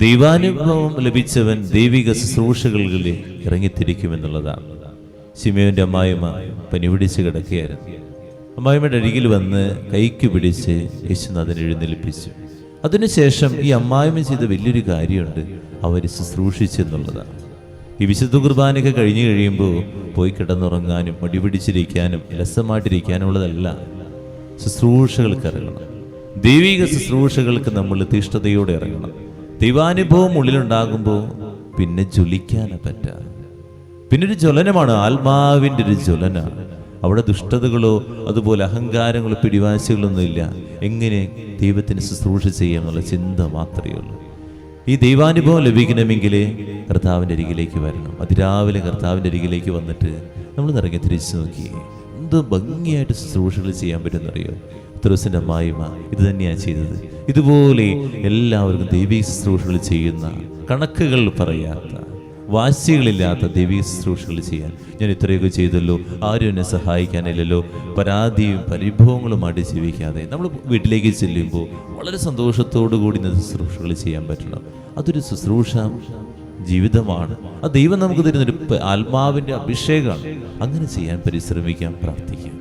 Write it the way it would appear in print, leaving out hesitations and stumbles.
ദൈവാനുഭവം ലഭിച്ചവൻ ദൈവിക ശുശ്രൂഷകളിൽ ഇറങ്ങിത്തിരിക്കുമെന്നുള്ളതാണ്. ശിമയോന്റെ അമ്മായിമ്മ പനി പിടിച്ച് കിടക്കുകയായിരുന്നു. അമ്മായിമ്മയുടെ അരികിൽ വന്ന് കൈക്ക് പിടിച്ച് യേശുനാഥൻ എഴുന്നേൽപ്പിച്ചു. അതിനുശേഷം ഈ അമ്മായിമ്മ ചെയ്ത വലിയൊരു കാര്യമുണ്ട്, അവർ ശുശ്രൂഷിച്ചെന്നുള്ളതാണ്. ഈ വിശുദ്ധ കുർബാനയൊക്കെ കഴിഞ്ഞു കഴിയുമ്പോൾ പോയി കിടന്നുറങ്ങാനും മടി പിടിച്ചിരിക്കാനും ലസമായിട്ടിരിക്കാനുള്ളതല്ല. ശുശ്രൂഷകൾക്ക് ഇറങ്ങണം. ദൈവിക ശുശ്രൂഷകൾക്ക് നമ്മൾ തീഷ്ണതയോടെ ഇറങ്ങണം. ദൈവാനുഭവം ഉള്ളിലുണ്ടാകുമ്പോൾ പിന്നെ ജ്വലിക്കാനെ പറ്റാ. പിന്നൊരു ജ്വലനമാണ്, ആത്മാവിൻ്റെ ഒരു ജ്വലനാണ്. അവിടെ ദുഷ്ടതകളോ അതുപോലെ അഹങ്കാരങ്ങളോ പിടിവാശികളൊന്നും ഇല്ല. എങ്ങനെ ദൈവത്തിന് ശുശ്രൂഷ ചെയ്യാമെന്നുള്ള ചിന്ത മാത്രമേ ഉള്ളൂ. ഈ ദൈവാനുഭവം ലഭിക്കണമെങ്കിൽ കർത്താവിൻ്റെ അരികിലേക്ക് വരണം. അതിരാവിലെ കർത്താവിൻ്റെ അരികിലേക്ക് വന്നിട്ട് നമ്മൾ ഇറങ്ങി തിരിച്ചു നോക്കി എന്ത് ഭംഗിയായിട്ട് ശുശ്രൂഷകൾ ചെയ്യാൻ പറ്റുമെന്നറിയോ? പത്രോസിൻ്റെ അമ്മായിമ്മ ഇത് തന്നെയാണ് ചെയ്തത്. ഇതുപോലെ എല്ലാവർക്കും ദൈവിക ശുശ്രൂഷകൾ ചെയ്യുന്ന, കണക്കുകൾ പറയാത്ത, വാശികളില്ലാത്ത ദൈവിക ശുശ്രൂഷകൾ ചെയ്യാൻ. ഞാൻ ഇത്രയൊക്കെ ചെയ്തല്ലോ, ആരും എന്നെ സഹായിക്കാനില്ലല്ലോ, പരാതിയും പരിഭവങ്ങളുമായിട്ട് ജീവിക്കാതെ നമ്മൾ വീട്ടിലേക്ക് ചെല്ലുമ്പോൾ വളരെ സന്തോഷത്തോടു കൂടി ശുശ്രൂഷകൾ ചെയ്യാൻ പറ്റണം. അതൊരു ശുശ്രൂഷ ജീവിതമാണ്. ആ ദൈവം നമുക്ക് തരുന്നൊരു ആത്മാവിൻ്റെ അഭിഷേകമാണ്. അങ്ങനെ ചെയ്യാൻ പരിശ്രമിക്കാം, പ്രാർത്ഥിക്കാം.